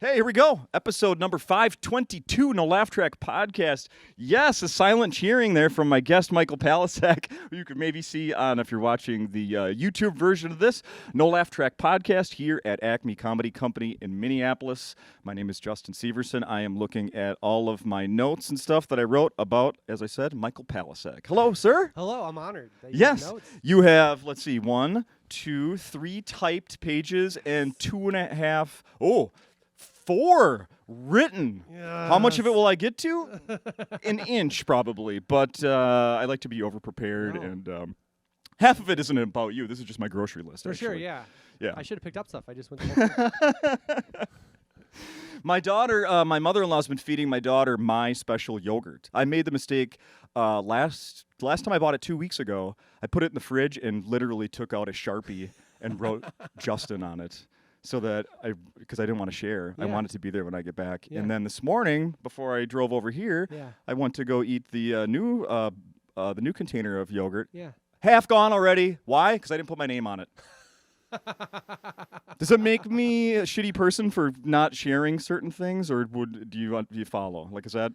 Hey, here we go. Episode number 522, No Laugh Track Podcast. Yes, a silent cheering there from my guest, Michael Palascak, who you could maybe see on, if you're watching the YouTube version of this, No Laugh Track Podcast here at Acme Comedy Company in Minneapolis. My name is Justin Severson. I am looking at all of my notes and stuff that I wrote about, as I said, Michael Palascak. Hello, sir. Hello, I'm honored that you Yes, have notes. you have, let's see, 1, 2, 3 typed pages and 2.5, 4 written. Yes. How much of it will I get to? An inch, probably. But I like to be over-prepared, and half of it isn't about you. This is just my grocery list, For actually. sure, yeah. Yeah. I should have picked up stuff. I just went to My daughter, my mother-in-law's been feeding my daughter my special yogurt. I made the mistake last time I bought it 2 weeks ago. I put it in the fridge and literally took out a Sharpie and wrote Justin on it. So that because I didn't want to share, I wanted to be there when I get back. Yeah. And then this morning, before I drove over here, I went to go eat the new container of yogurt. Yeah. Half gone already. Why? Because I didn't put my name on it. Does it make me a shitty person for not sharing certain things, or do you follow? Like, is that?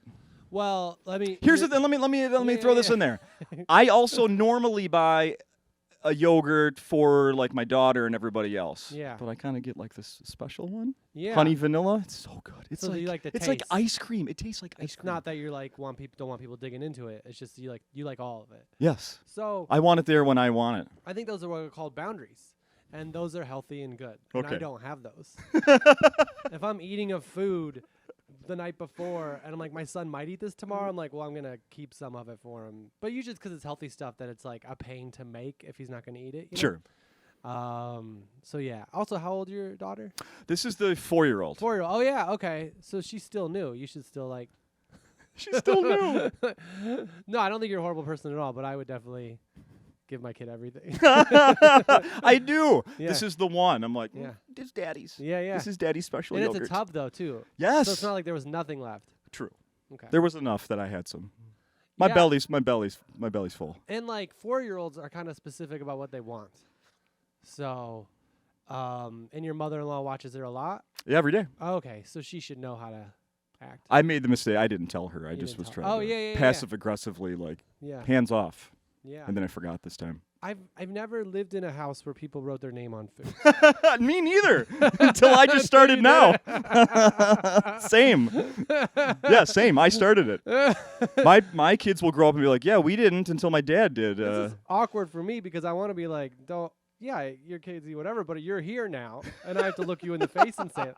Well, let me. Here's the thing. Let me throw this in there. I also normally buy a yogurt for like my daughter and everybody else. Yeah. But I kind of get like this special one. Yeah. Honey vanilla. It's so good. It's So like, you like the it's like taste. ice cream. It tastes like ice It's cream. not that you're like don't want people digging into it. It's just you like all of it. Yes. So I want it there when I want it. I think those are what are called boundaries, and those are healthy and good. And Okay. I don't have those. If I'm eating a food the night before, and I'm like, my son might eat this tomorrow, I'm like, well, I'm gonna keep some of it for him. But usually, because it's healthy stuff, that it's like a pain to make if he's not gonna eat it. You know? Sure. So yeah. Also, how old your daughter? This is the 4-year-old. 4-year-old. Oh yeah. Okay. So she's still new. You should still like. She's still new. No, I don't think you're a horrible person at all. But I would definitely give my kid everything. I do. Yeah. This is the one. I'm like, Yeah. this is daddy's. Yeah. This is daddy's special And yogurt. it's a tub though too. Yes. So it's not like there was nothing left. True. Okay. There was enough that I had some. My Yeah. belly's full. And like 4-year-olds are kind of specific about what they want. So, and your mother-in-law watches her a lot. Yeah, every day. Oh, okay, so she should know how to act. I made the mistake. I didn't tell her. I You just didn't was tell- trying Oh, to yeah. passive aggressively, like Yeah. hands off. Yeah. And then I forgot this time. I've never lived in a house where people wrote their name on food. Me neither. Until I just started now. Same. Yeah, same. I started it. My kids will grow up and be like, yeah, we didn't until my dad did. This is awkward for me because I want to be like, your kids eat whatever, but you're here now, and I have to look you in the face and say it.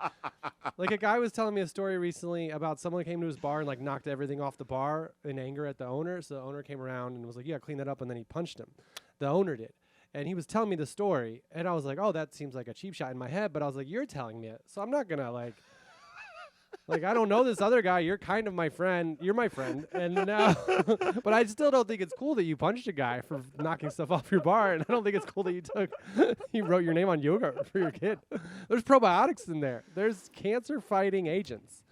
Like a guy was telling me a story recently about someone came to his bar and like knocked everything off the bar in anger at the owner. So the owner came around and was like, yeah, clean that up, and then he punched him. The owner did. And he was telling me the story, and I was like, oh, that seems like a cheap shot in my head, but I was like, you're telling me it, so I'm not gonna like I don't know this other guy. You're kind of my friend. You're my friend. And now, but I still don't think it's cool that you punched a guy for knocking stuff off your bar. And I don't think it's cool that you wrote your name on yogurt for your kid. There's probiotics in there. There's cancer fighting agents.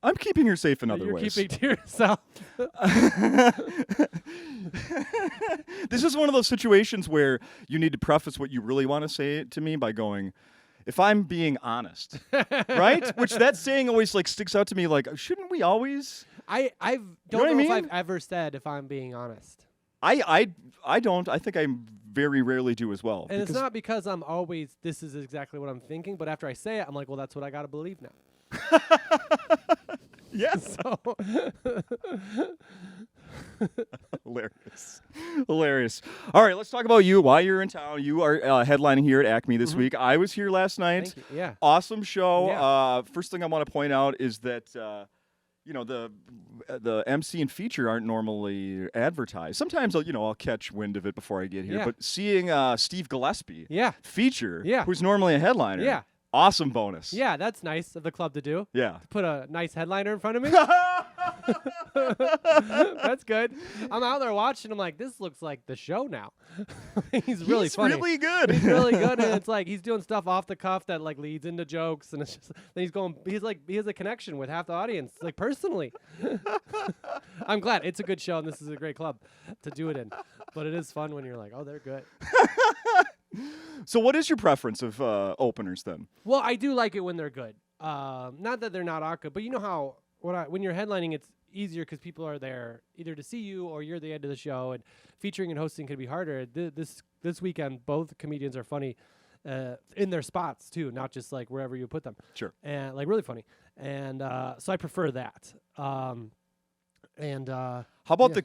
I'm keeping her safe in that other you're ways. keeping to yourself. This is one of those situations where you need to preface what you really want to say to me by going, if I'm being honest, right? Which that saying always like sticks out to me. Like, shouldn't we always? I know what I don't know if mean? I've ever said if I'm being honest. I don't. I think I very rarely do as well. And it's not because I'm always, this is exactly what I'm thinking. But after I say it, I'm like, well, that's what I got to believe now. Yes. So Hilarious. All right, let's talk about you. While you're in town, you are headlining here at Acme this week. I was here last night. Thank you. Yeah. Awesome show. Yeah. First thing I want to point out is that the MC and feature aren't normally advertised. Sometimes I'll catch wind of it before I get here. Yeah. But seeing Steve Gillespie feature, who's normally a headliner, Yeah. awesome bonus. Yeah, that's nice of the club to do. Yeah. Put a nice headliner in front of me. That's good. I'm out there watching. I'm like, this looks like the show now. He's really funny. Really good. He's really good, and it's like he's doing stuff off the cuff that like leads into jokes, and it's just then he has a connection with half the audience, like personally. I'm glad it's a good show, and this is a great club to do it in. But it is fun when you're like, oh, they're good. So what is your preference of openers then? Well, I do like it when they're good. not that they're not awkward, but you know how when you're headlining, it's easier because people are there either to see you or you're the end of the show, and featuring and hosting can be harder. This weekend, both comedians are funny in their spots too, not just like wherever you put them. Sure. And like really funny, and so I prefer that. How about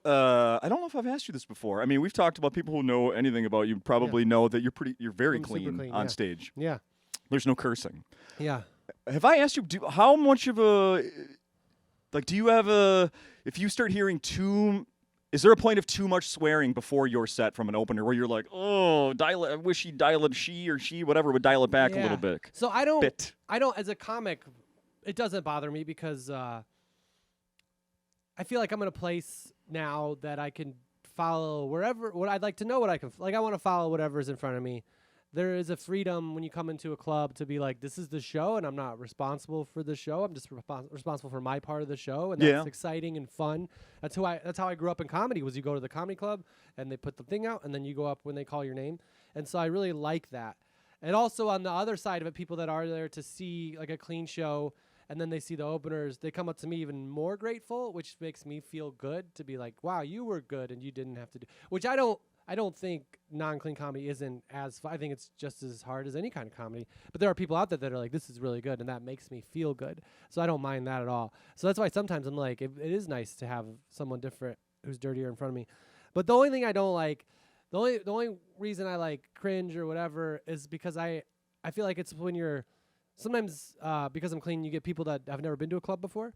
I don't know if I've asked you this before. I mean, we've talked about people who know anything about you probably know that you're very I'm super clean yeah. on stage. Yeah. There's no cursing. Yeah. Have I asked you how much of a do you have if you start hearing is there a point of too much swearing before your set from an opener where you're like, oh, I wish she or she whatever would dial it back a little bit. So I don't as a comic, it doesn't bother me because I feel like I'm in a place now that I can follow what I'd like to know what I can I want to follow whatever's in front of me. There is a freedom when you come into a club to be like, this is the show, and I'm not responsible for the show. I'm just responsible for my part of the show, and that's exciting and fun. That's how I grew up in comedy. Was you go to the comedy club and they put the thing out, and then you go up when they call your name. And so I really like that. And also on the other side of it, people that are there to see like a clean show, and then they see the openers, they come up to me even more grateful, which makes me feel good to be like, wow, you were good and you didn't have to do. Which I don't think non-clean comedy isn't as I think it's just as hard as any kind of comedy. But there are people out there that are like, this is really good, and that makes me feel good. So I don't mind that at all. So that's why sometimes I'm like, it is nice to have someone different who's dirtier in front of me. But the only thing I don't like, the only reason I like cringe or whatever is because I feel like it's when you're sometimes because I'm clean, you get people that have never been to a club before,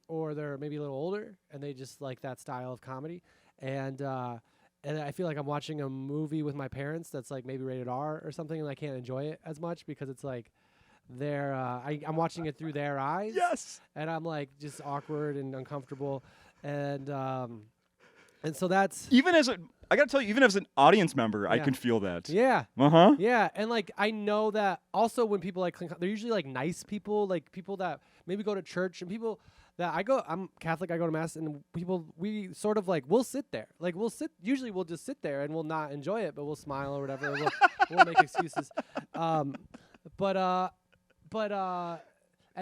or they're maybe a little older and they just like that style of comedy. And I feel like I'm watching a movie with my parents that's like maybe rated R or something, and I can't enjoy it as much because it's like I'm watching it through their eyes. Yes. And I'm like just awkward and uncomfortable, and so that's I gotta tell you, even as an audience member, I can feel that. Yeah. Uh-huh. Yeah, and like I know that also when people like they're usually like nice people, like people that maybe go to church, and people that I'm Catholic, I go to mass, and we sort of like we'll sit there, like usually we'll just sit there and we'll not enjoy it, but we'll smile or whatever, we'll make excuses, and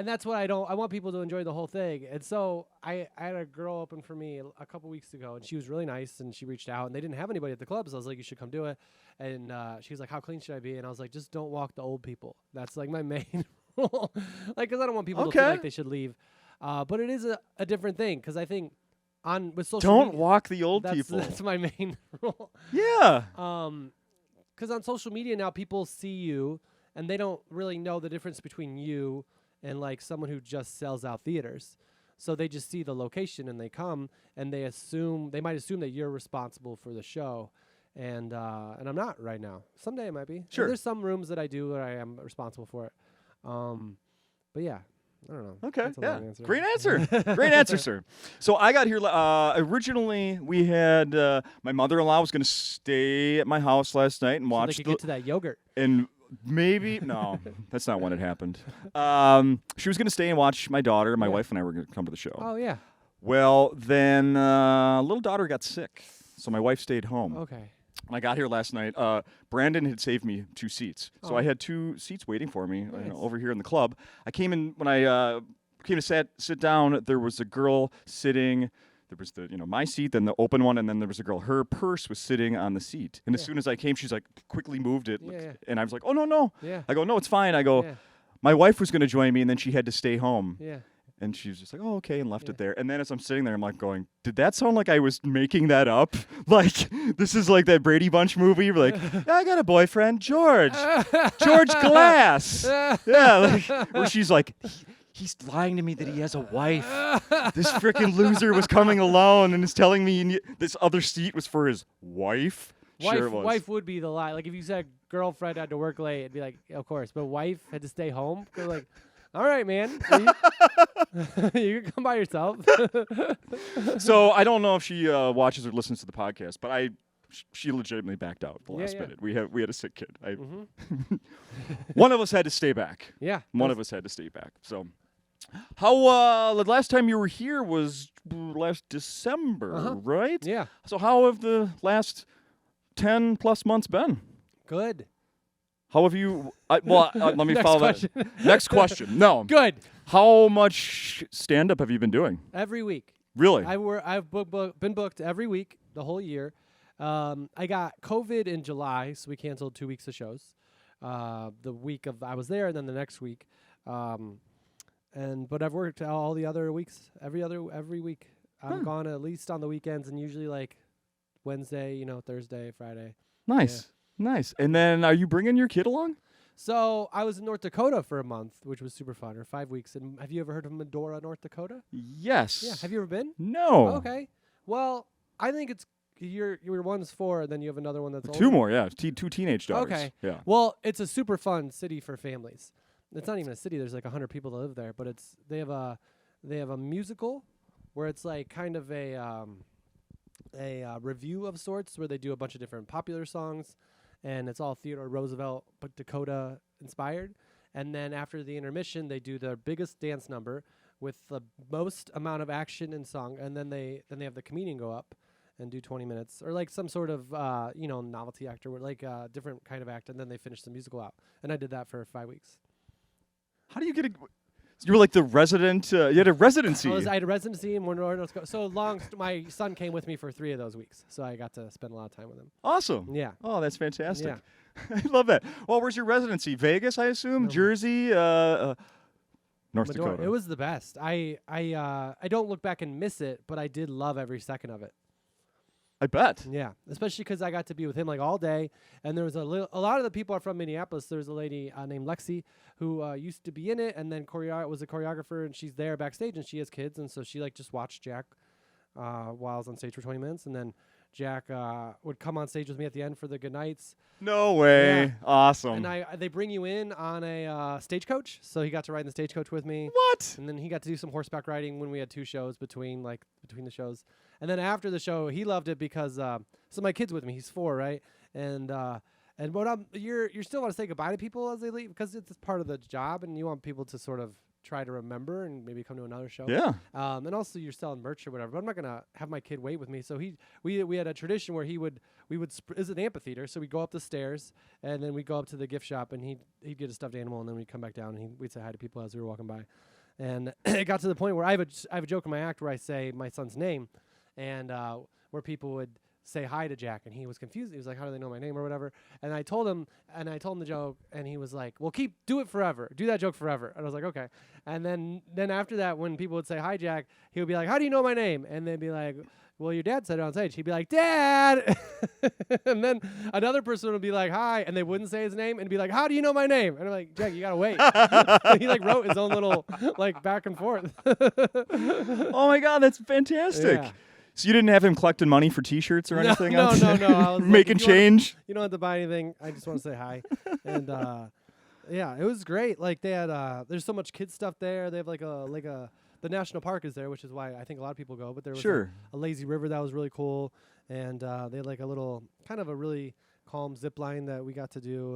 that's what I want people to enjoy the whole thing. And so I had a girl open for me a couple weeks ago, and she was really nice, and she reached out, and they didn't have anybody at the club, so I was like, you should come do it. And she was like, how clean should I be? And I was like, just don't walk the old people. That's like my main rule, like because I don't want people to feel like they should leave. But it is a different thing because I think with social media, don't walk the old people. That's my main rule. Yeah. Because on social media now people see you and they don't really know the difference between you and like someone who just sells out theaters. So they just see the location and they come and they might assume that you're responsible for the show. And I'm not right now. Someday I might be. Sure. And there's some rooms that I do where I am responsible for it. But yeah. I don't know. Okay, That's a long answer. Great answer. Great answer, sir. So I got here, originally we had, my mother-in-law was going to stay at my house last night and watch they could get to that yogurt. And maybe, no, that's not when it happened. She was going to stay and watch my daughter. My wife and I were going to come to the show. Oh, yeah. Well, then little daughter got sick, so my wife stayed home. Okay. When I got here last night, Brandon had saved me 2 seats. So I had 2 seats waiting for me over here in the club. I came in, when I came to sit down, there was a girl sitting. There was my seat, then the open one, and then there was a girl. Her purse was sitting on the seat. And as soon as I came, she's like, quickly moved it. And I was like, oh, no. Yeah. I go, no, it's fine. I go, my wife was going to join me, and then she had to stay home. Yeah. And she was just like, oh, okay, and left it there. And then as I'm sitting there, I'm like going, did that sound like I was making that up? Like, this is like that Brady Bunch movie. We're like, yeah, I got a boyfriend, George Glass. Yeah, like, where she's like, he's lying to me that he has a wife. This freaking loser was coming alone and is telling me this other seat was for his wife. Sure it was. Wife would be the lie. Like, if you said girlfriend had to work late, it'd be like, of course. But wife had to stay home. They're like, all right, man. You can come by yourself. So I don't know if she watches or listens to the podcast, but she legitimately backed out at the last minute. We had a sick kid. One of us had to stay back. Yeah. One of us had to stay back. So how the last time you were here was last December, right? Yeah. So how have the last 10 plus months been? Good. How have you? Let me Next follow question. that. Next question. No. Good. How much stand-up have you been doing? Every week. Really? I've been booked every week the whole year. I got COVID in July, so we canceled 2 weeks of shows. The week of I was there, and then the next week. But I've worked all the other weeks, every week. I'm gone at least on the weekends, and usually like Wednesday, Thursday, Friday. Nice. Nice. And then are you bringing your kid along? So I was in North Dakota for a month, which was super fun, or 5 weeks. And have you ever heard of Medora, North Dakota? Yes. Yeah. Have you ever been? No. Okay. Well, I think it's your one's 4, and then you have another one that's 2 older. more, yeah. 2 teenage daughters. Okay. Yeah. Well, it's a super fun city for families. It's not even a city. There's like 100 people that live there, but they have a musical where it's like kind of a review of sorts where they do a bunch of different popular songs, and it's all Theodore Roosevelt but Dakota inspired. And then after the intermission, they do their biggest dance number with the most amount of action and song, and then they have the comedian go up and do 20 minutes or like some sort of novelty act or like different kind of act, and then they finish the musical out. And I did that for 5 weeks. How do you get you were like the resident, you had a residency. I had a residency in Medora, North Dakota. So my son came with me for 3 of those weeks, so I got to spend a lot of time with him. Awesome. Yeah. Oh, that's fantastic. Yeah. I love that. Well, where's your residency? Vegas, I assume? Jersey? North Medora. Dakota. It was the best. I don't look back and miss it, but I did love every second of it. I bet. Yeah, especially because I got to be with him like all day, and there was a lot of the people are from Minneapolis. There was a lady named Lexi who used to be in it, and then was a choreographer, and she's there backstage, and she has kids, and so she like just watched Jack while I was on stage for 20 minutes, and then Jack would come on stage with me at the end for the good nights. No way. Yeah. Awesome. And they bring you in on a stagecoach, so he got to ride in the stagecoach with me. What? And then he got to do some horseback riding when we had 2 shows between the shows. And then after the show, he loved it because so my kid's with me. He's 4, right? And what you still want to say goodbye to people as they leave because it's part of the job, and you want people to sort of try to remember and maybe come to another show. Yeah. And also you're selling merch or whatever. But I'm not gonna have my kid wait with me. So we had a tradition where it's an amphitheater, so we go up the stairs and then we go up to the gift shop, and he'd get a stuffed animal, and then we'd come back down and we'd say hi to people as we were walking by. And it got to the point where I have a joke in my act where I say my son's name, and where people would say hi to Jack, and he was confused. He was like, "How do they know my name or whatever?" And I told him the joke, and he was like, "Well, do it forever. Do that joke forever." And I was like, "Okay." And then after that, when people would say hi, Jack, he would be like, "How do you know my name?" And they'd be like, "Well, your dad said it on stage." He'd be like, "Dad." And then another person would be like, "Hi," and they wouldn't say his name and be like, "How do you know my name?" And I'm like, "Jack, you gotta wait." He like wrote his own little like back and forth. Oh my God, that's fantastic. Yeah. So you didn't have him collecting money for T-shirts or anything else? No. I was making like, change? You don't have to buy anything. I just want to say hi. And yeah, it was great. Like they had there's so much kids stuff there. They have the national park is there, which is why I think a lot of people go. But there was a lazy river that was really cool, and they had like a little kind of a really calm zip line that we got to do,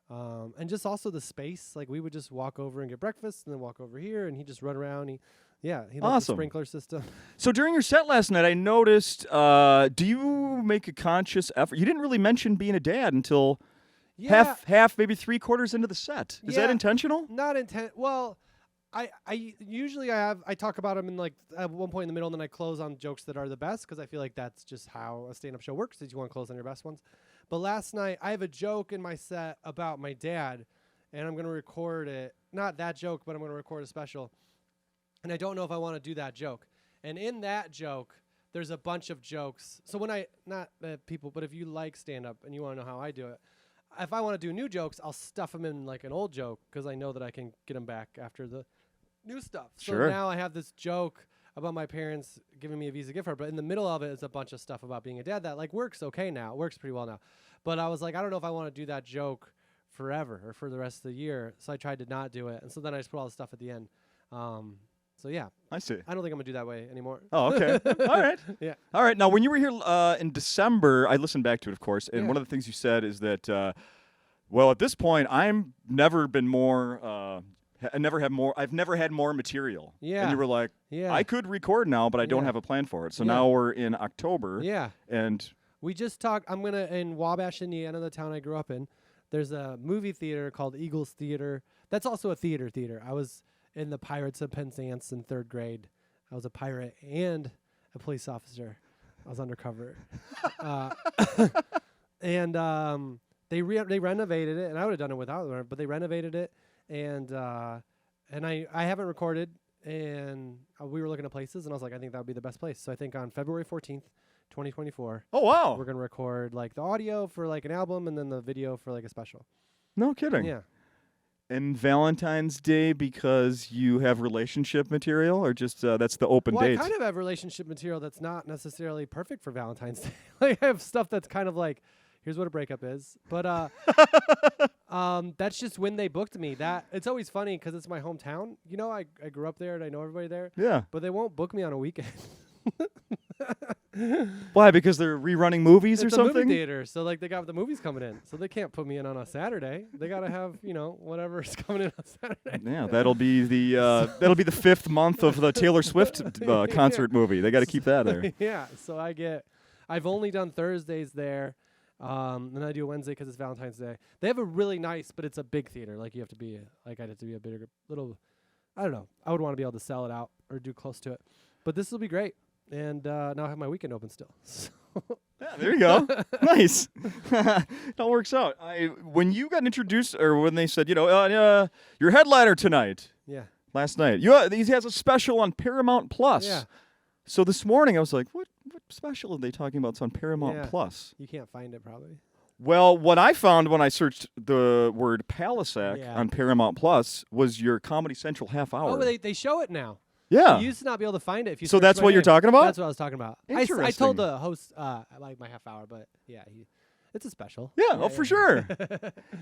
and just also the space. Like we would just walk over and get breakfast, and then walk over here, and he'd just run around. He loved the Awesome. sprinkler system. So during your set last night, I noticed, do you make a conscious effort? You didn't really mention being a dad until half, maybe 3/4 into the set. Is that intentional? Not intent. Well, I usually I talk about them in like at one point in the middle, and then I close on jokes that are the best because I feel like that's just how a stand-up show works. Is you want to close on your best ones. But last night I have a joke in my set about my dad, and I'm gonna record it. Not that joke, but I'm gonna record a special. And I don't know if I want to do that joke. And in that joke, there's a bunch of jokes. So when but if you like stand-up and you want to know how I do it, if I want to do new jokes, I'll stuff them in like an old joke because I know that I can get them back after the new stuff. Sure. So now I have this joke about my parents giving me a Visa gift card, but in the middle of it is a bunch of stuff about being a dad that like works okay now. It works pretty well now. But I was like, I don't know if I want to do that joke forever or for the rest of the year. So I tried to not do it. And so then I just put all the stuff at the end. So yeah, I see. I don't think I'm gonna do that way anymore. Oh, okay. All right. Yeah. All right. Now, when you were here in December, I listened back to it, of course, and Yeah. one of the things you said is that, well, at this point, I've never had more material. Yeah. And you were like, Yeah. I could record now, but I don't Yeah. have a plan for it. So Yeah. now we're in October. Yeah. And We just talked. I'm in Wabash, Indiana, the town I grew up in. There's a movie theater called Eagles Theater. That's also a theater. I was in the Pirates of Penzance in 3rd grade. I was a pirate and a police officer. I was undercover. And they renovated it, and I would have done it without them, but they renovated it, and I haven't recorded, and we were looking at places, and I was like, I think that would be the best place. So I think on February 14th, 2024. Oh, wow. We're going to record like the audio for like an album and then the video for like a special. No kidding. Yeah. And Valentine's Day because you have relationship material, or just that's the open date? I kind of have relationship material that's not necessarily perfect for Valentine's Day. Like I have stuff that's kind of like, here's what a breakup is. But that's just when they booked me. That it's always funny because it's my hometown. You know, I grew up there and I know everybody there. Yeah. But they won't book me on a weekend. Why? Because they're rerunning movies it's or something? It's a movie theater, so like they got the movies coming in, so they can't put me in on a Saturday. They gotta have whatever's coming in on Saturday. Yeah, that'll be the 5th month of the Taylor Swift concert movie. They got to keep that there. Yeah, so I've only done Thursdays there, and I do a Wednesday because it's Valentine's Day. They have a really nice, but it's a big theater. Like you have to be I'd have to be a bigger little. I don't know. I would want to be able to sell it out or do close to it, but this will be great. And now I have my weekend open still. So yeah, there you go. Nice. It all works out. When you got introduced, or when they said, your headliner tonight. Yeah. Last night. He has a special on Paramount Plus. Yeah. So this morning I was like, what special are they talking about? It's on Paramount Plus. You can't find it probably. Well, what I found when I searched the word Palascak on Paramount Plus was your Comedy Central half hour. Oh, they show it now. Yeah. You used to not be able to find it if you. So that's what you're talking about? That's what I was talking about. I told the host I like my half hour, but yeah, it's a special. Yeah, for sure.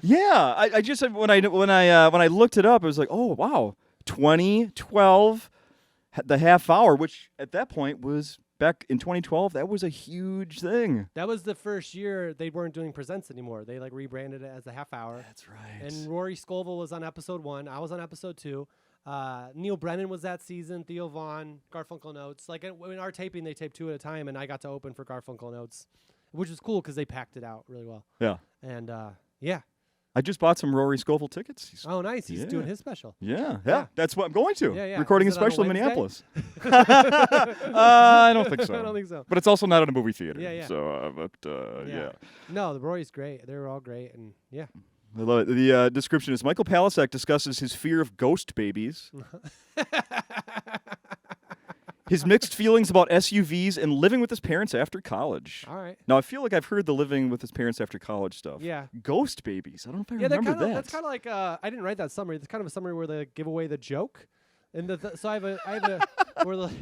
Yeah, I just when I looked it up, it was like, oh wow, 2012, the half hour, which at that point was back in 2012. That was a huge thing. That was the first year they weren't doing presents anymore. They like rebranded it as the half hour. That's right. And Rory Scovel was on episode 1. I was on episode 2. Neil Brennan was that season. Theo Vaughn, Garfunkel Notes. Like in our taping, they taped 2 at a time, and I got to open for Garfunkel Notes, which was cool because they packed it out really well. Yeah. And yeah. I just bought some Rory Scovel tickets. Oh, nice. He's doing his special. Yeah. That's what I'm going to. Yeah. Recording a special in Minneapolis. I don't think so. I don't think so. But it's also not in a movie theater. Yeah. So, yeah. No, the Rory's great. They were all great, and yeah. I love it. The description is Michael Palascak discusses his fear of ghost babies, his mixed feelings about SUVs, and living with his parents after college. All right. Now, I feel like I've heard the living with his parents after college stuff. Yeah. Ghost babies. I don't know if I remember that. That's kind of like I didn't write that summary. It's kind of a summary where they give away the joke. And so I have a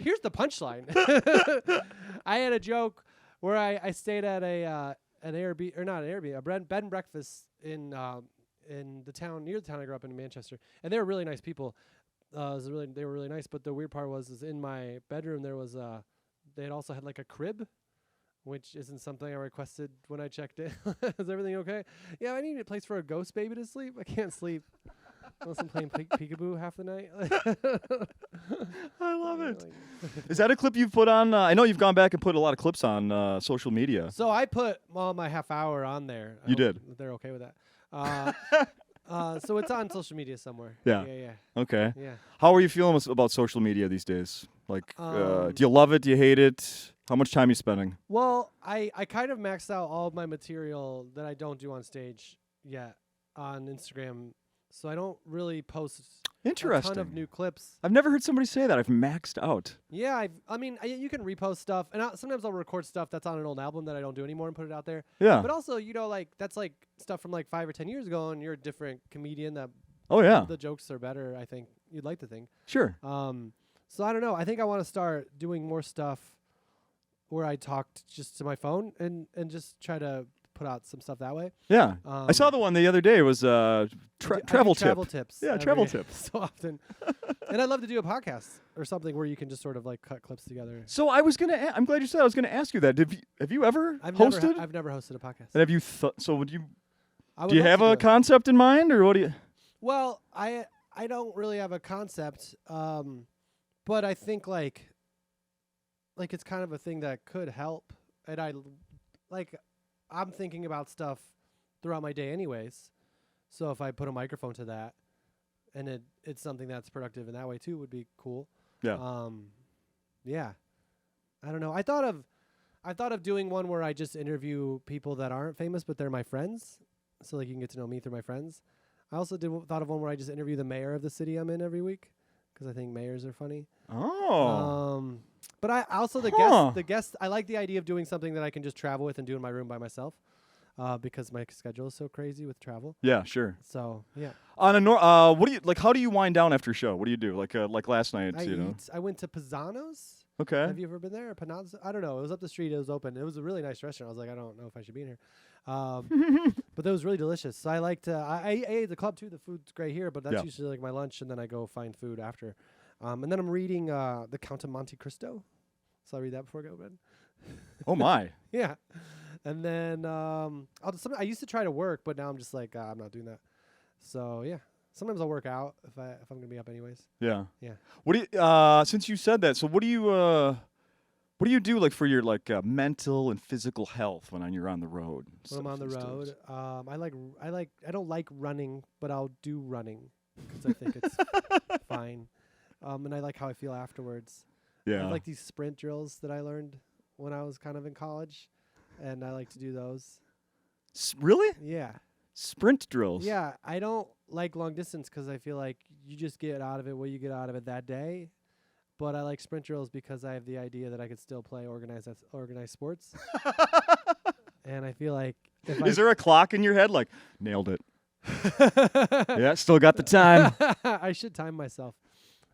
here's the punchline. I had a joke where I stayed at an Airbnb, or not an Airbnb, a bed and breakfast in the town, near the town I grew up in Manchester, and they were really nice people. They were really nice, but the weird part was in my bedroom there was they had also had like a crib, which isn't something I requested when I checked in. Is everything okay? Yeah, I need a place for a ghost baby to sleep. I can't sleep unless I'm playing peekaboo half the night. I love it. Is that a clip you've put on? I know you've gone back and put a lot of clips on social media. So I put all my half hour on there. You did. They're okay with that. So it's on social media somewhere. Yeah. Okay. Yeah. How are you feeling about social media these days? Like, do you love it? Do you hate it? How much time are you spending? Well, I kind of maxed out all of my material that I don't do on stage yet on Instagram. So I don't really post a ton of new clips. I've never heard somebody say that. I've maxed out. Yeah, you can repost stuff, and sometimes I'll record stuff that's on an old album that I don't do anymore and put it out there. Yeah. But also, that's like stuff from like 5 or 10 years ago, and you're a different comedian. The jokes are better, I think. You'd like to think. Sure. So I don't know. I think I want to start doing more stuff where I talked just to my phone and just try to put out some stuff that way. Yeah. I saw the one the other day. It was travel tips. Yeah, travel tips. So often. And I'd love to do a podcast or something where you can just sort of like cut clips together. So I was going to I'm glad you said I was going to ask you that. Have you ever hosted? I've never hosted a podcast. And have you so would you do you have a concept in mind, or what do you? Well, I don't really have a concept, but I think like it's kind of a thing that could help, and I'm thinking about stuff throughout my day anyways. So if I put a microphone to that, and it's something that's productive in that way too, would be cool. Yeah. Yeah. I don't know. I thought of doing one where I just interview people that aren't famous, but they're my friends. So like you can get to know me through my friends. I also thought of one where I just interview the mayor of the city I'm in every week, because I think mayors are funny. Oh. But I also the guests. I like the idea of doing something that I can just travel with and do in my room by myself, because my schedule is so crazy with travel. Yeah, sure. So yeah. On a what do you like? How do you wind down after a show? What do you do? Like last night, I went to Pisano's. Okay. Have you ever been there? Panazzo? I don't know. It was up the street. It was open. It was a really nice restaurant. I was like, I don't know if I should be in here. But that was really delicious. So I liked. I ate at the club too. The food's great here, but that's usually like my lunch, and then I go find food after. And then I'm reading The Count of Monte Cristo. So I read that before I go to bed. Oh my. Yeah. And then I used to try to work, but now I'm just like I'm not doing that. So yeah. Sometimes I'll work out if I'm gonna be up anyways. Yeah. Yeah. What do you since you said that? So what do you do like for your like mental and physical health when you're on the road? When I'm on the road, I don't like running, but I'll do running because I think it's fine. And I like how I feel afterwards. Yeah. I like these sprint drills that I learned when I was kind of in college, and I like to do those. Really? Yeah. Sprint drills. Yeah, I don't like long distance because I feel like you just get out of it what you get out of it that day. But I like sprint drills because I have the idea that I could still play organized sports. And I feel like is there a clock in your head like nailed it? Yeah, still got the time. I should time myself.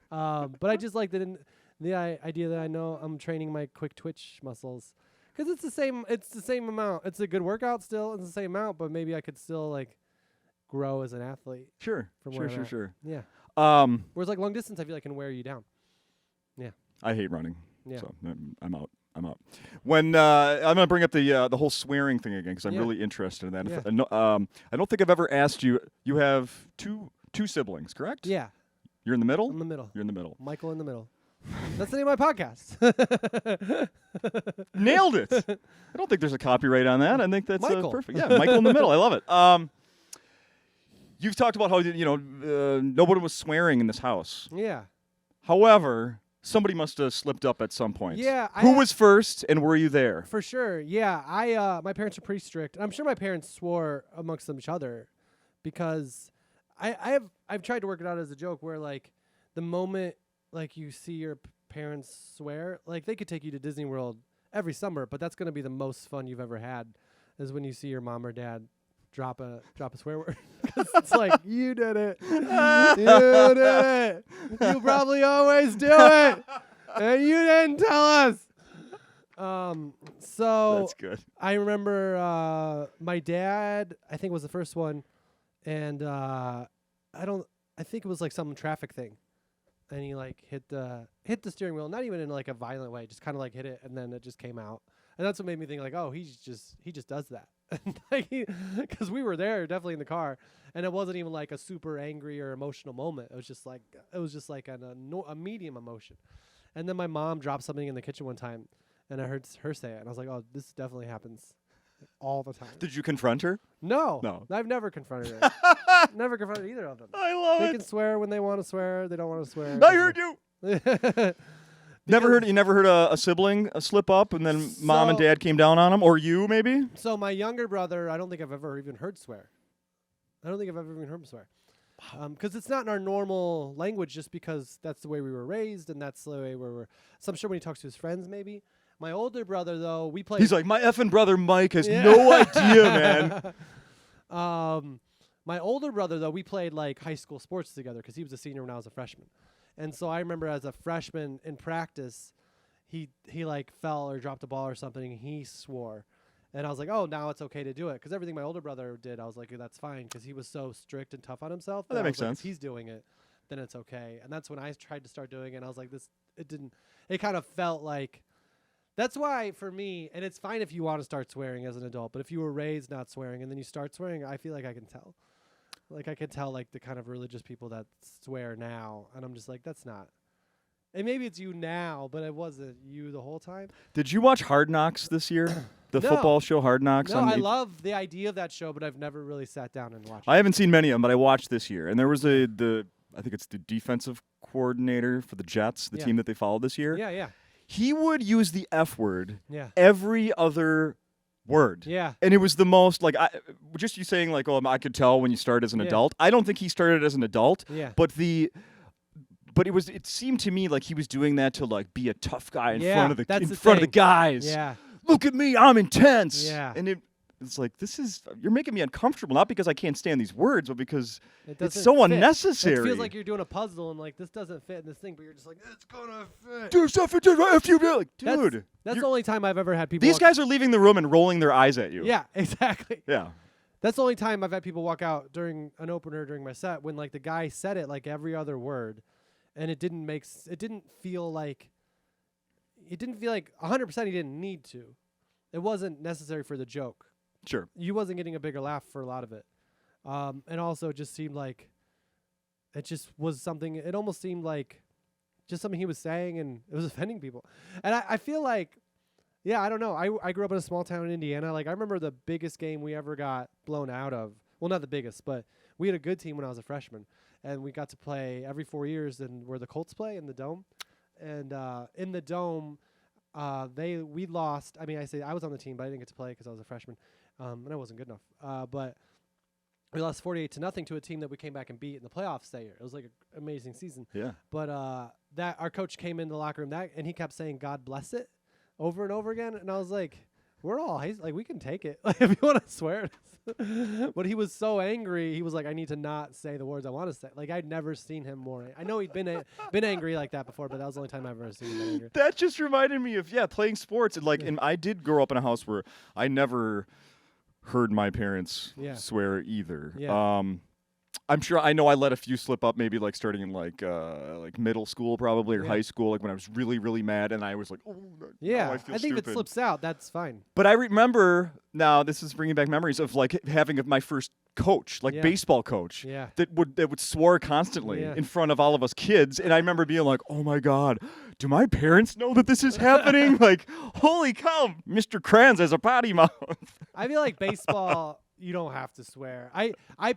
But I just like the idea that I know I'm training my quick twitch muscles. Because it's the same amount. It's a good workout still. It's the same amount, but maybe I could still like grow as an athlete. Sure. Sure. Yeah. Whereas like long distance, I feel like can wear you down. Yeah. I hate running. Yeah. So I'm out. When I'm gonna bring up the whole swearing thing again because I'm really interested in that. Yeah. I don't think I've ever asked you. You have two siblings, correct? Yeah. You're in the middle. I'm in the middle. You're in the middle. Michael in the middle. That's the name of my podcast. Nailed it. I don't think there's a copyright on that. I think that's perfect. Yeah, Michael in the middle. I love it. You've talked about how nobody was swearing in this house. Yeah. However, somebody must have slipped up at some point. Yeah. Who was first, and were you there? For sure. Yeah. My parents are pretty strict. I'm sure my parents swore amongst each other, because I've tried to work it out as a joke where like the moment like you see your parents swear, like they could take you to Disney World every summer, but that's going to be the most fun you've ever had is when you see your mom or dad drop a swear word. 'Cause it's like, you did it. You did it. You probably always do it. And you didn't tell us. So that's good. I remember my dad, I think was the first one, and I think it was like some traffic thing. And he like hit the steering wheel, not even in like a violent way, just kind of like hit it, and then it just came out. And that's what made me think like, oh, he just does that. Because we were there definitely in the car, and it wasn't even like a super angry or emotional moment. It was just like a medium emotion. And then my mom dropped something in the kitchen one time, and I heard her say it, and I was like, oh, this definitely happens all the time. Did you confront her? No. I've never confronted her. Never confronted either of them. I love They can swear when they want to swear. They don't want to swear. I heard you. You never heard a sibling slip up and then mom and dad came down on them, or you maybe? So my younger brother, I don't think I've ever even heard swear. I don't think I've ever even heard him swear. Because it's not in our normal language, just because that's the way we were raised and that's the way we were. So I'm sure when he talks to his friends, maybe. My older brother, though, we played. He's like, my effing brother Mike has no idea, man. My older brother, though, we played like high school sports together because he was a senior when I was a freshman. And so I remember as a freshman in practice, he like fell or dropped a ball or something, and he swore. And I was like, oh, now it's okay to do it. Because everything my older brother did, I was like, that's fine, because he was so strict and tough on himself. That makes sense. If he's doing it, then it's okay. And that's when I tried to start doing it, and I was like, it kind of felt like, that's why for me, and it's fine if you want to start swearing as an adult, but if you were raised not swearing and then you start swearing, I feel like I can tell. Like I can tell like the kind of religious people that swear now, and I'm just like, that's not. And maybe it's you now, but it wasn't you the whole time. Did you watch Hard Knocks this year? The No. football show Hard Knocks. No, on I the- love the idea of that show, but I've never really sat down and watched I it. haven't seen many of them, but I watched this year, and there was I think it's the defensive coordinator for the Jets, the Yeah. team that they followed this year. Yeah. He would use the F word Yeah. every other word. Yeah. And it was the most like just you saying like, oh, I could tell when you start as an Yeah. adult. I don't think he started as an adult, Yeah. but it seemed to me like he was doing that to like be a tough guy in Yeah, front of the that's the front of thing. the guys. Yeah. Look at me, I'm intense. Yeah. And it's like you're making me uncomfortable, not because I can't stand these words, but because It it's doesn't so fit. unnecessary. It feels like you're doing a puzzle and like this doesn't fit in this thing, but you're just like it's gonna fit. do stuff if you do. Like, That's- dude, That's the only time I've ever had people. these walk- guys are leaving the room and rolling their eyes at you. Yeah, exactly. Yeah. That's the only time I've had people walk out during an opener during my set when like the guy said it like every other word, and it didn't feel like 100% he didn't need to. It wasn't necessary for the joke. Sure. You wasn't getting a bigger laugh for a lot of it, and also it just seemed like it just was something. It almost seemed like just something he was saying, and it was offending people. And I feel like, yeah, I don't know. I grew up in a small town in Indiana. Like I remember the biggest game we ever got blown out of. Well, not the biggest, but we had a good team when I was a freshman, and we got to play every 4 years, and where the Colts play in the Dome, and in the Dome. We lost. I mean, I was on the team, but I didn't get to play because I was a freshman, and I wasn't good enough. But we lost 48-0 to a team that we came back and beat in the playoffs that year. It was like an amazing season. Yeah. But that our coach came in the locker room and he kept saying "God bless it" over and over again, and I was like, "We're all we can take it. Like if you want to swear at us." But he was so angry. He was like, "I need to not say the words I want to say." Like I'd never seen him more. I know he'd been angry like that before, but that was the only time I've ever seen him that angry. That just reminded me of playing sports and and I did grow up in a house where I never heard my parents swear either. Yeah. I'm sure I know I let a few slip up, maybe like starting in like middle school probably or Yeah. high school, like when I was really really mad and I was like, oh, Yeah, now I feel I think if stupid. it slips out, that's fine. But I remember now this is bringing back memories of like having my first coach, like Yeah. baseball coach, Yeah. that would swear constantly Yeah. in front of all of us kids, and I remember being like, "Oh my God, do my parents know that this is happening?" Like, holy cow, Mr. Kranz has a potty mouth. I feel like baseball, you don't have to swear. I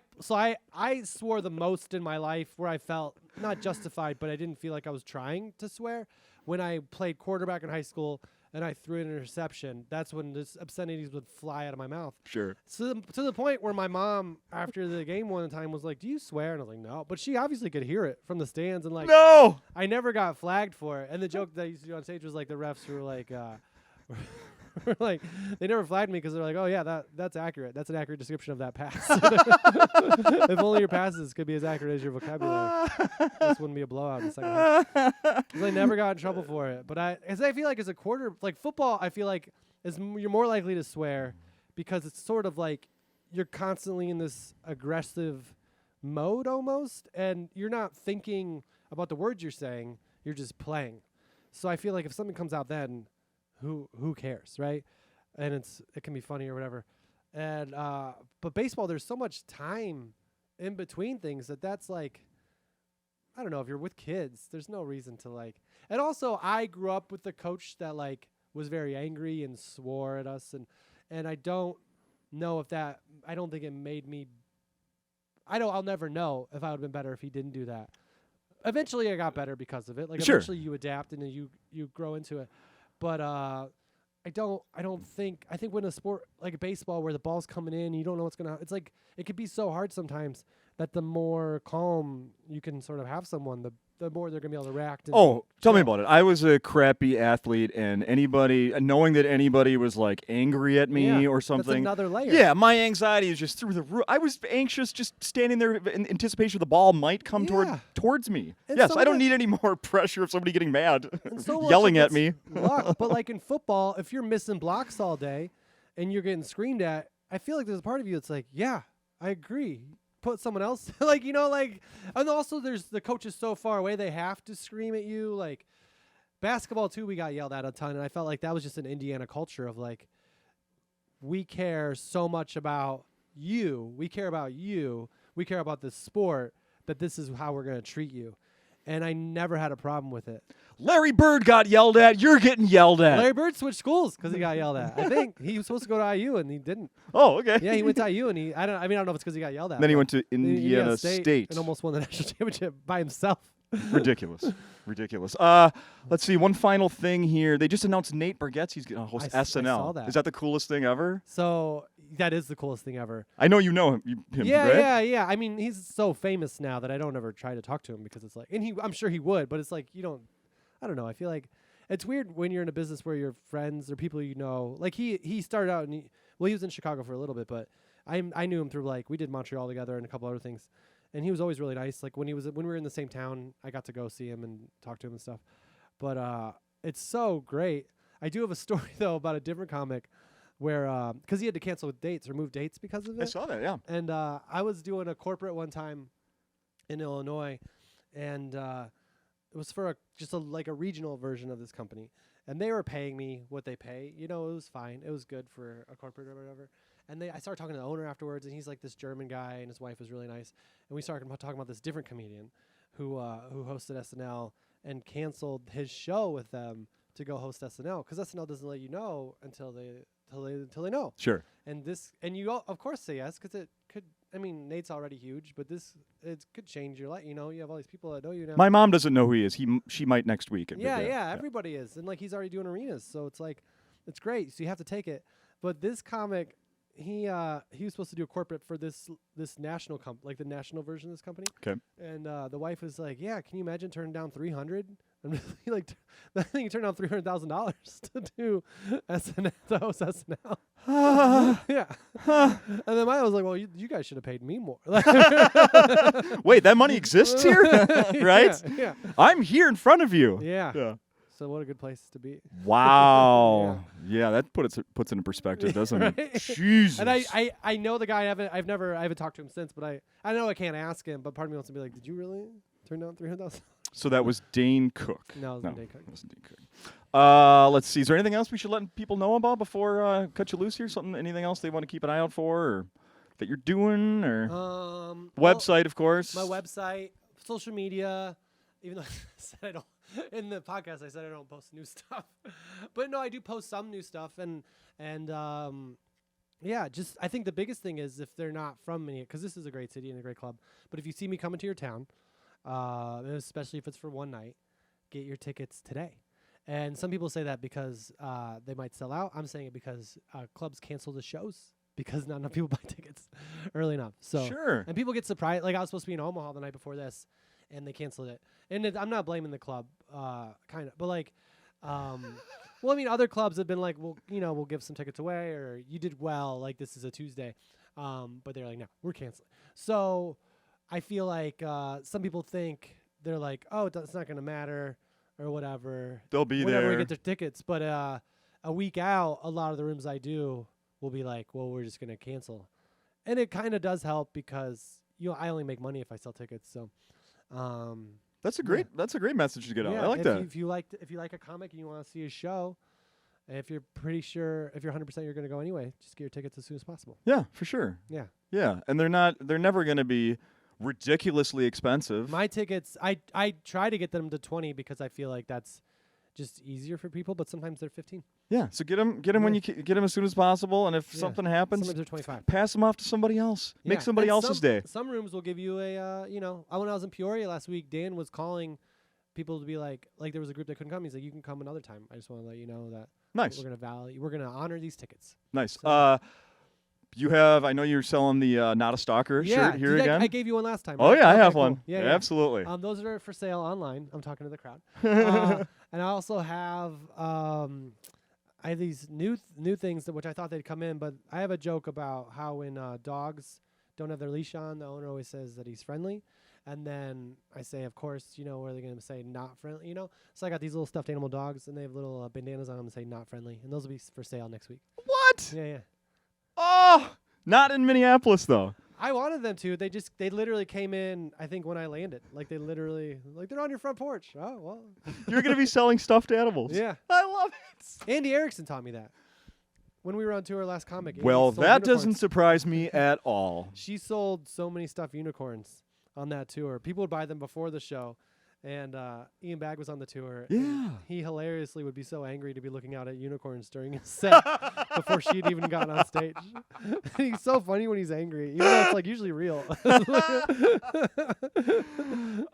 swore the most in my life where I felt not justified, but I didn't feel like I was trying to swear. When I played quarterback in high school and I threw an interception, that's when this obscenities would fly out of my mouth. Sure. So to the point where my mom, after the game one time, was like, "Do you swear?" And I was like, "No," but she obviously could hear it from the stands, and like, No. I never got flagged for it. And the joke that I used to do on stage was like the refs were like, were like they never flagged me because they're like, "Oh yeah, that's accurate. That's an accurate description of that pass." If only your passes could be as accurate as your vocabulary, this wouldn't be a blowout in the second half. 'Cause I never got in trouble for it. But I feel like as a football, I feel like you're more likely to swear because it's sort of like you're constantly in this aggressive mode almost, and you're not thinking about the words you're saying. You're just playing. So I feel like if something comes out then, who cares, right? And it can be funny or whatever. And but baseball, there's so much time in between things that's like, I don't know, if you're with kids, there's no reason to like. And also, I grew up with a coach that like was very angry and swore at us, and I don't know if that. I don't think it made me. I'll never know if I would have been better if he didn't do that. Eventually, I got better because of it. Like Sure. eventually, you adapt and then you grow into it. But I think when a sport like baseball where the ball's coming in, you don't know what's gonna. It's like it could be so hard sometimes that the more calm you can sort of have someone, the more they're gonna be able to react. And Tell me chill. about it. I was a crappy athlete, and knowing that anybody was like angry at me Yeah, or that's something. another layer. Yeah, my anxiety is just through the roof. I was anxious just standing there in anticipation the ball might come Yeah. towards me. And Yes, some I of don't it- need any more pressure of somebody getting mad, And so much yelling of at me. it's luck. But like in football, if you're missing blocks all day and you're getting screamed at, I feel like there's a part of you that's like, yeah, I agree. Put someone else, and also there's the coaches so far away, they have to scream at you. Like basketball too, we got yelled at a ton, and I felt like that was just an Indiana culture of like, we care so much about you. We care about you. We care about this sport, that this is how we're going to treat you. and I never had a problem with it. Larry Bird got yelled at. You're getting yelled at. Larry Bird switched schools because he got yelled at. I think he was supposed to go to IU and he didn't. Oh, okay. Yeah, he went to IU and I don't know if it's because he got yelled at. Then he but went to Indiana State. and almost won the national championship by himself. Ridiculous. Let's see. One final thing here. They just announced Nate Bargatze's going to host SNL. I saw that. Is that the coolest thing ever? So that is the coolest thing ever. I know you know him, right? Yeah. I mean, he's so famous now that I don't ever try to talk to him because it's like, and I'm sure he would, but it's like I don't know. I feel like it's weird when you're in a business where your friends or people you know, like he started out and he was in Chicago for a little bit, but I knew him through like we did Montreal together and a couple other things. And he was always really nice. Like when we were in the same town, I got to go see him and talk to him and stuff. But it's so great. I do have a story though about a different comic where because he had to cancel dates or move dates because of it. I saw that, yeah. And I was doing a corporate one time in Illinois, and it was for like a regional version of this company. And they were paying me what they pay. You know, it was fine. It was good for a corporate or whatever. And I started talking to the owner afterwards, and he's like this German guy, and his wife was really nice. And we started talking about this different comedian who hosted SNL and canceled his show with them to go host SNL because SNL doesn't let you know until they know. Sure. And you of course say yes because it could. I mean, Nate's already huge, but it could change your life. You know, you have all these people that know you now. My mom doesn't know who he is. She might next week. Yeah, everybody is, and like he's already doing arenas, so it's like it's great. So you have to take it. But this comic, he was supposed to do a corporate for this national like the national version of this company. Okay. And the wife was like, "Yeah, can you imagine turning down $300?" I'm really like, that thing you turned down $300,000 to do SNL, to host SNL. Yeah. And then mine was like, "Well, you guys should have paid me more." Wait, that money exists here, right? Yeah. I'm here in front of you. Yeah. So what a good place to be. Wow. Yeah, that puts it in perspective, doesn't right? it? Jesus. And I know the guy. I haven't talked to him since, but I know I can't ask him. But part of me wants to be like, "Did you really turn down $300,000?" So that was Dane Cook. No, it wasn't Dane Cook. It wasn't Dane Cook. Let's see. Is there anything else we should let people know about before cut you loose here? Anything else they want to keep an eye out for, or that you're doing, or website, of course. My website, social media. Even though I said I don't in the podcast, I said I don't post new stuff, but no, I do post some new stuff, and yeah, just I think the biggest thing is if they're not from Minneapolis, because this is a great city and a great club. But if you see me coming to your town, especially if it's for one night, get your tickets today. And some people say that because they might sell out. I'm saying it because clubs cancel the shows because not enough people buy tickets early enough. So Sure. And people get surprised. Like I was supposed to be in Omaha the night before this, and they canceled it. And I'm not blaming the club, kind of, but like, well, I mean, other clubs have been like, well, we'll give some tickets away, or you did well, like this is a Tuesday, but they're like, no, we're canceling. So I feel like some people think they're like, oh, it's not going to matter or whatever. They'll be whenever there. we get their tickets, but a week out, a lot of the rooms I do will be like, well, we're just going to cancel, and it kind of does help because I only make money if I sell tickets, so. That's a great message to get out. Yeah, I like that. If you like a comic and you want to see a show, if you're pretty sure, if you're 100% you're going to go anyway, just get your tickets as soon as possible. Yeah, for sure. Yeah. Yeah, and they're never going to be ridiculously expensive. My tickets, I try to get them to 20 because I feel like that's just easier for people, but sometimes they're 15. Yeah, so get them when you get them as soon as possible, and if something happens, sometimes they're 25. Pass them off to somebody else. Yeah. Make somebody else's day. Some rooms will give you a, when I was in Peoria last week, Dan was calling people to be like there was a group that couldn't come. He's like, you can come another time. I just want to let you know that. Nice. We're gonna honor these tickets. Nice. So I know you're selling the Not a Stalker shirt here again. I gave you one last time. Oh right? yeah, I have cool. one. Yeah, Absolutely. Those are for sale online. I'm talking to the crowd. And I also have I have these new things which I thought they'd come in, but I have a joke about how when dogs don't have their leash on, the owner always says that he's friendly. And then I say, of course, where they're going to say not friendly, So I got these little stuffed animal dogs, and they have little bandanas on them that say not friendly. And those will be for sale next week. What? Yeah. Oh, not in Minneapolis, though. I wanted them to. They literally came in, I think, when I landed. Like, they literally, they're on your front porch. Oh, well. You're going to be selling stuffed animals. Yeah. I love it. Andy Erickson taught me that when we were on tour last comic. Well, that doesn't surprise me at all. She sold so many stuffed unicorns on that tour. People would buy them before the show, And Ian Bagg was on the tour. Yeah. And he hilariously would be so angry to be looking out at unicorns during his set before she'd even gotten on stage. He's so funny when he's angry, even though it's like usually real.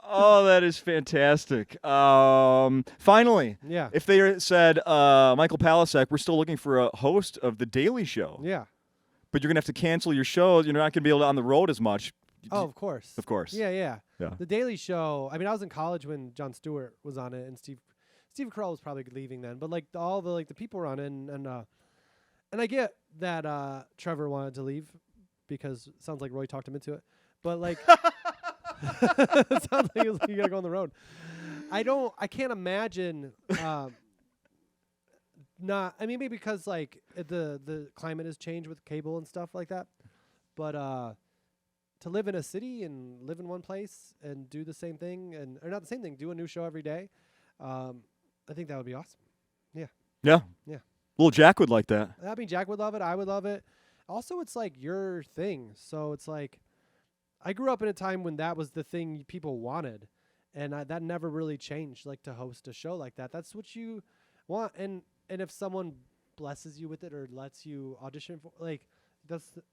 Oh, that is fantastic. Finally, Yeah. if they said, Michael Palascak, we're still looking for a host of The Daily Show, Yeah. but you're going to have to cancel your shows. You're not going to be able to on the road as much. Oh, of course. Of course. Yeah. Yeah. The Daily Show. I mean, I was in college when Jon Stewart was on it, and Steve Carell was probably leaving then. But like all the people were on it, and I get that Trevor wanted to leave because it sounds like Roy talked him into it. But like, it sounds like he was like, you gotta go on the road. I can't imagine. Not. I mean, maybe because like the climate has changed with cable and stuff like that, but to live in a city and live in one place and do the same thing or not the same thing, do a new show every day. I think that would be awesome. Yeah. Yeah. Little Jack would like that. I mean, Jack would love it. I would love it. Also, it's like your thing. So it's like I grew up in a time when that was the thing people wanted, and that never really changed. Like to host a show like that, that's what you want. And if someone blesses you with it or lets you audition for, like,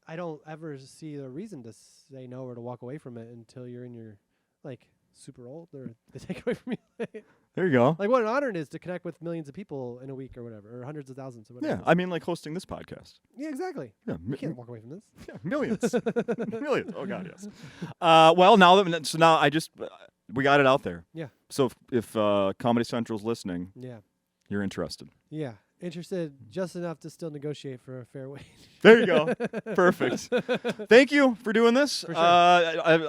I don't ever see a reason to say no or to walk away from it until you're in your like super old or they take away from you. There you go. Like what an honor it is to connect with millions of people in a week or whatever, or hundreds of thousands or whatever. Yeah, I mean, like hosting this podcast. Yeah, exactly. Yeah, You can't walk away from this. yeah, millions, millions. Oh God, yes. Well, now I just we got it out there. Yeah. So if Comedy Central's listening, Yeah. you're interested. Yeah. Interested just enough to still negotiate for a fair wage. There you go. Perfect. Thank you for doing this. For sure.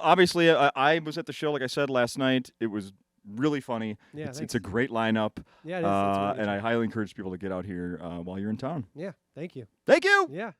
Obviously, I was at the show, like I said last night. It was really funny. Yeah, It's a great lineup. Yeah, it is. It's really And good. I highly encourage people to get out here while you're in town. Yeah. Thank you. Thank you. Yeah.